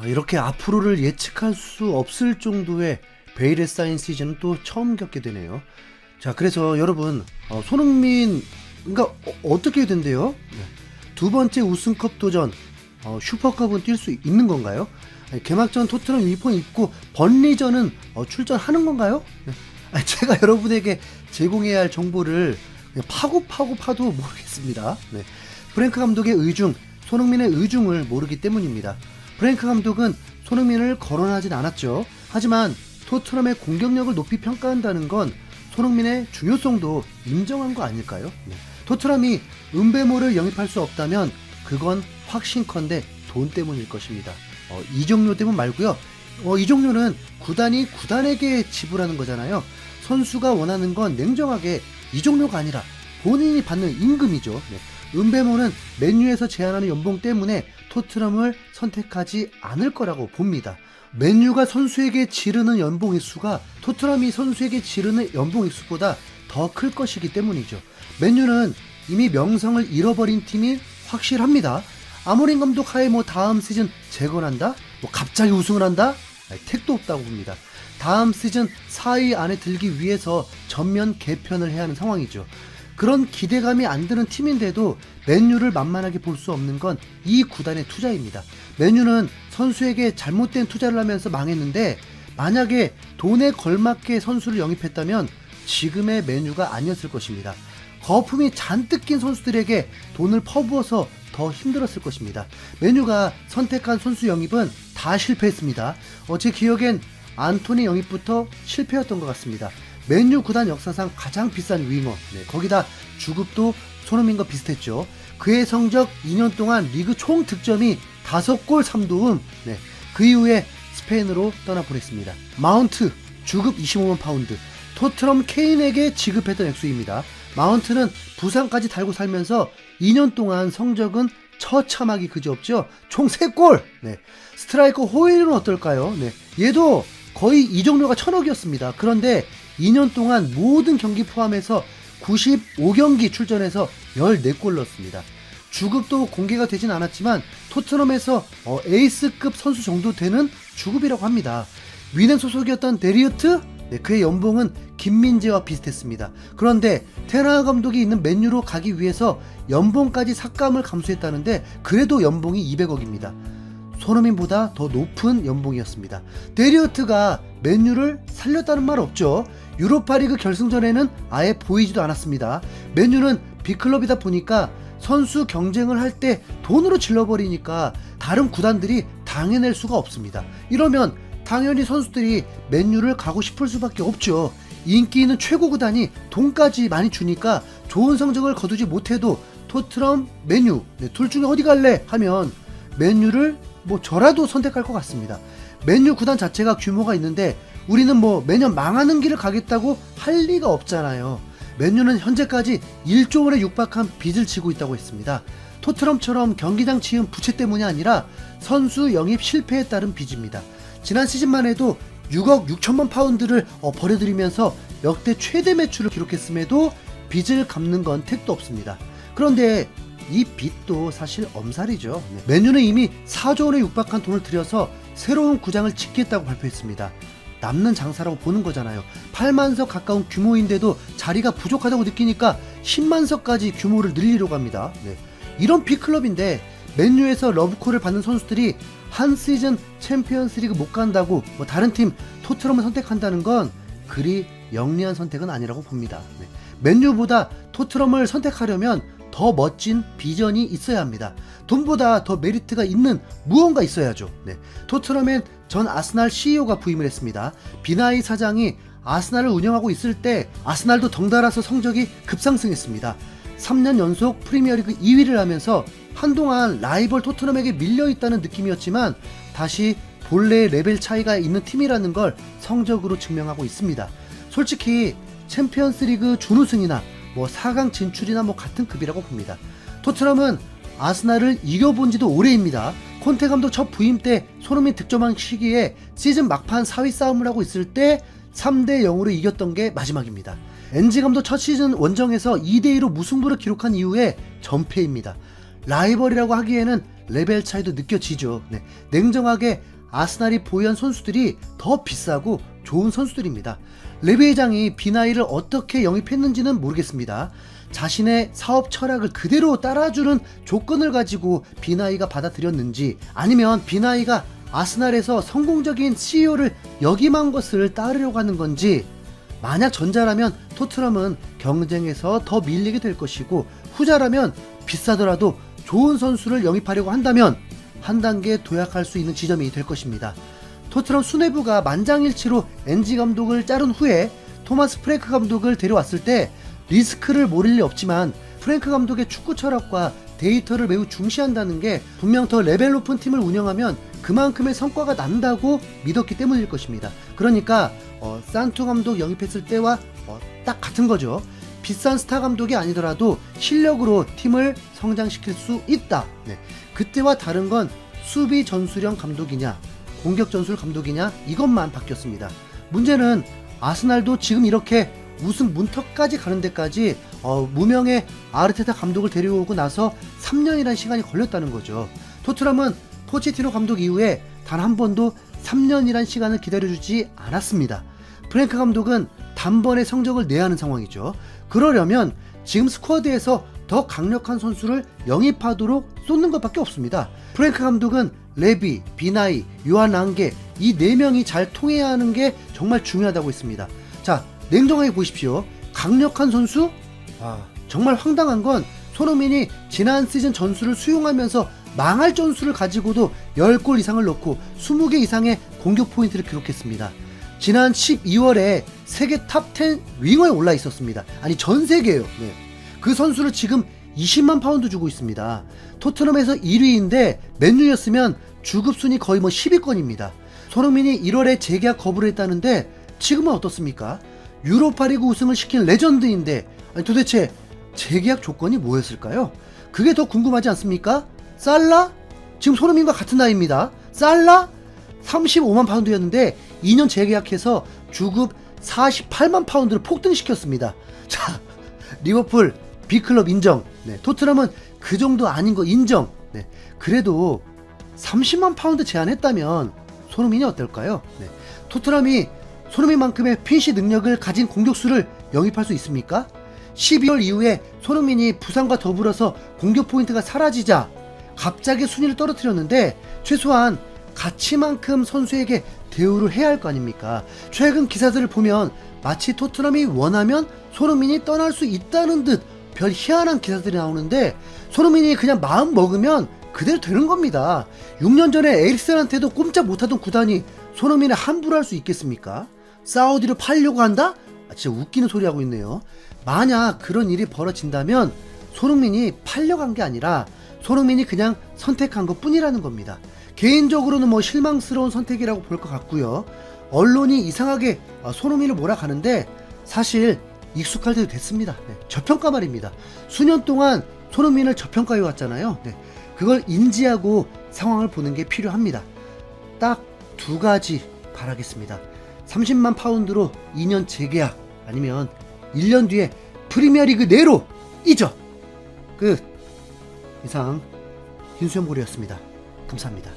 이렇게 앞으로를 예측할 수 없을 정도의 베일에 쌓인 시즌은 또 처음 겪게 되네요. 자, 그래서 여러분, 손흥민, 그러니까 어떻게 된대요? 네. 두 번째 우승컵 도전, 슈퍼컵은 뛸 수 있는 건가요? 아니, 개막전 토트넘 유니폼 입고 번리전은 출전하는 건가요? 네. 아니, 제가 여러분에게 제공해야 할 정보를 그냥 파도 모르겠습니다. 네. 프랭크 감독의 의중, 손흥민의 의중을 모르기 때문입니다. 프랭크 감독은 손흥민을 거론하진 않았죠. 하지만 토트넘의 공격력을 높이 평가한다는 건 손흥민의 중요성도 인정한 거 아닐까요? 네. 토트넘이 은베모를 영입할 수 없다면 그건 확신컨대 돈 때문일 것입니다. 이적료 때문 말고요. 이적료는 구단이 구단에게 지불하는 거잖아요. 선수가 원하는 건 냉정하게 이적료가 아니라 본인이 받는 임금이죠. 네. 은베모는 맨유에서 제안하는 연봉 때문에 토트넘을 선택하지 않을 거라고 봅니다. 맨유가 선수에게 지르는 연봉의 수가 토트넘이 선수에게 지르는 연봉의 수보다 더 클 것이기 때문이죠. 맨유는 이미 명성을 잃어버린 팀이 확실합니다. 아모린 감독 하에 다음 시즌 재건한다? 갑자기 우승을 한다? 택도 없다고 봅니다. 다음 시즌 4위 안에 들기 위해서 전면 개편을 해야 하는 상황이죠. 그런 기대감이 안 드는 팀인데도 맨유를 만만하게 볼 수 없는 건 이 구단의 투자입니다. 맨유는 선수에게 잘못된 투자를 하면서 망했는데 만약에 돈에 걸맞게 선수를 영입했다면 지금의 맨유가 아니었을 것입니다. 거품이 잔뜩 낀 선수들에게 돈을 퍼부어서 더 힘들었을 것입니다. 맨유가 선택한 선수 영입은 다 실패했습니다. 제 기억엔 안토니 영입부터 실패였던 것 같습니다. 맨유 구단 역사상 가장 비싼 윙어, 거기다 주급도 손흥민과 비슷했죠. 그의 성적 2년 동안 리그 총 득점이 5골 3도움. 그 이후에 스페인으로 떠나보냈습니다. 마운트 주급 25만 파운드, 토트넘 케인에게 지급했던 액수입니다. 마운트는 부상까지 달고 살면서 2년 동안 성적은 처참하기 그지없죠. 총 3골. 스트라이커 호일은 어떨까요? 얘도 거의 이적료가 1,000억이었습니다. 그런데 2년 동안 모든 경기 포함해서 95경기 출전해서 14골 넣었습니다. 주급도 공개가 되진 않았지만 토트넘에서 에이스급 선수 정도 되는 주급이라고 합니다. 위넨 소속이었던 데리우트? 그의 연봉은 김민재와 비슷했습니다. 그런데 테나 감독이 있는 맨유로 가기 위해서 연봉까지 삭감을 감수했다는데 그래도 연봉이 200억입니다. 손흥민보다 더 높은 연봉이었습니다. 데리우트가 맨유를 살렸다는 말 없죠. 유로파리그 결승전에는 아예 보이지도 않았습니다. 맨유는 빅클럽이다 보니까 선수 경쟁을 할 때 돈으로 질러버리니까 다른 구단들이 당해낼 수가 없습니다. 이러면 당연히 선수들이 맨유를 가고 싶을 수밖에 없죠. 인기 있는 최고 구단이 돈까지 많이 주니까 좋은 성적을 거두지 못해도 토트넘, 맨유 둘 중에 어디 갈래? 하면 맨유를 저라도 선택할 것 같습니다. 맨유 구단 자체가 규모가 있는데 우리는 매년 망하는 길을 가겠다고 할 리가 없잖아요. 맨유는 현재까지 1조 원에 육박한 빚을 지고 있다고 했습니다. 토트넘처럼 경기장 치은 부채 때문이 아니라 선수 영입 실패에 따른 빚입니다. 지난 시즌만 해도 6억 6천만 파운드를 버려들이면서 역대 최대 매출을 기록했음에도 빚을 갚는 건 택도 없습니다. 그런데 이 빚도 사실 엄살이죠. 맨유는 이미 4조 원에 육박한 돈을 들여서 새로운 구장을 짓겠다고 발표했습니다. 남는 장사라고 보는 거잖아요. 8만석 가까운 규모인데도 자리가 부족하다고 느끼니까 10만석까지 규모를 늘리려고 합니다. 이런 빅클럽인데 맨유에서 러브콜을 받는 선수들이 한 시즌 챔피언스리그 못 간다고 다른 팀 토트넘을 선택한다는 건 그리 영리한 선택은 아니라고 봅니다. 맨유보다 토트넘을 선택하려면 더 멋진 비전이 있어야 합니다. 돈보다 더 메리트가 있는 무언가 있어야죠. 토트넘엔 전 아스날 CEO가 부임을 했습니다. 비나이 사장이 아스날을 운영하고 있을 때 아스날도 덩달아서 성적이 급상승했습니다. 3년 연속 프리미어리그 2위를 하면서 한동안 라이벌 토트넘에게 밀려있다는 느낌이었지만 다시 본래의 레벨 차이가 있는 팀이라는 걸 성적으로 증명하고 있습니다. 솔직히 챔피언스리그 준우승이나 4강 진출이나 같은 급이라고 봅니다. 토트넘은 아스날을 이겨본 지도 오래입니다. 콘테 감독 첫 부임 때 손흥민 득점한 시기에 시즌 막판 4위 싸움을 하고 있을 때 3대 0으로 이겼던 게 마지막입니다. 엔지 감독 첫 시즌 원정에서 2대 2로 무승부를 기록한 이후에 전패입니다. 라이벌이라고 하기에는 레벨 차이도 느껴지죠. 네, 냉정하게 아스날이 보유한 선수들이 더 비싸고 좋은 선수들입니다. 레비 회장이 비나이를 어떻게 영입했는지는 모르겠습니다. 자신의 사업 철학을 그대로 따라주는 조건을 가지고 비나이가 받아들였는지, 아니면 비나이가 아스날에서 성공적인 CEO를 역임한 것을 따르려고 하는 건지. 만약 전자라면 토트넘은 경쟁에서 더 밀리게 될 것이고, 후자라면 비싸더라도 좋은 선수를 영입하려고 한다면 한 단계 도약할 수 있는 지점이 될 것입니다. 토트넘 수뇌부가 만장일치로 엔지 감독을 자른 후에 토마스 프랭크 감독을 데려왔을 때 리스크를 모를 리 없지만, 프랭크 감독의 축구 철학과 데이터를 매우 중시한다는 게 분명 더 레벨 높은 팀을 운영하면 그만큼의 성과가 난다고 믿었기 때문일 것입니다. 그러니까 산투 감독 영입했을 때와 딱 같은 거죠. 비싼 스타 감독이 아니더라도 실력으로 팀을 성장시킬 수 있다. 네. 그때와 다른 건 수비 전술형 감독이냐 공격 전술 감독이냐 이것만 바뀌었습니다. 문제는 아스날도 지금 이렇게 우승 문턱까지 가는 데까지 무명의 아르테타 감독을 데려오고 나서 3년이라는 시간이 걸렸다는 거죠. 토트넘은 포체티노 감독 이후에 단 한 번도 3년이란 시간을 기다려주지 않았습니다. 프랭크 감독은 단번에 성적을 내야 하는 상황이죠. 그러려면 지금 스쿼드에서 더 강력한 선수를 영입하도록 쏟는 것밖에 없습니다. 프랭크 감독은 레비, 비나이, 요한 랑게 이 4명이 잘 통해야 하는 게 정말 중요하다고 했습니다. 자, 냉정하게 보십시오. 강력한 선수? 정말 황당한 건 손흥민이 지난 시즌 전술을 수용하면서 망할 전술을 가지고도 10골 이상을 넣고 20개 이상의 공격 포인트를 기록했습니다. 지난 12월에 세계 탑10 윙어에 올라 있었습니다. 아니 전 세계예요. 네. 그 선수를 지금 20만 파운드 주고 있습니다. 토트넘에서 1위인데 맨유였으면 주급순위 거의 10위권입니다. 손흥민이 1월에 재계약 거부를 했다는데 지금은 어떻습니까? 유로파리그 우승을 시킨 레전드인데 아니 도대체 재계약 조건이 뭐였을까요? 그게 더 궁금하지 않습니까? 살라? 지금 손흥민과 같은 나이입니다. 살라? 35만 파운드였는데 2년 재계약해서 주급 48만 파운드를 폭등시켰습니다. 자, 리버풀 B클럽 인정. 네, 토트넘은 그 정도 아닌 거 인정. 네, 그래도 30만 파운드 제한했다면 손흥민이 어떨까요? 네, 토트넘이 손흥민만큼의 핀시 능력을 가진 공격수를 영입할 수 있습니까? 12월 이후에 손흥민이 부상과 더불어서 공격 포인트가 사라지자 갑자기 순위를 떨어뜨렸는데 최소한 가치만큼 선수에게 대우를 해야 할 거 아닙니까? 최근 기사들을 보면 마치 토트넘이 원하면 손흥민이 떠날 수 있다는 듯 별 희한한 기사들이 나오는데 손흥민이 그냥 마음 먹으면 그대로 되는 겁니다. 6년 전에 에릭센한테도 꼼짝 못하던 구단이 손흥민을 함부로 할 수 있겠습니까? 사우디로 팔려고 한다? 진짜 웃기는 소리 하고 있네요. 만약 그런 일이 벌어진다면 손흥민이 팔려간 게 아니라 손흥민이 그냥 선택한 것 뿐이라는 겁니다. 개인적으로는 실망스러운 선택이라고 볼 것 같고요. 언론이 이상하게 손흥민을 몰아가는데 사실 익숙할 때도 됐습니다. 네, 저평가 말입니다. 수년 동안 손흥민을 저평가해 왔잖아요. 네, 그걸 인지하고 상황을 보는 게 필요합니다. 딱 2가지 바라겠습니다. 30만 파운드로 2년 재계약, 아니면 1년 뒤에 프리미어리그 내로 이적. 이상 흰수염고리였습니다. 감사합니다.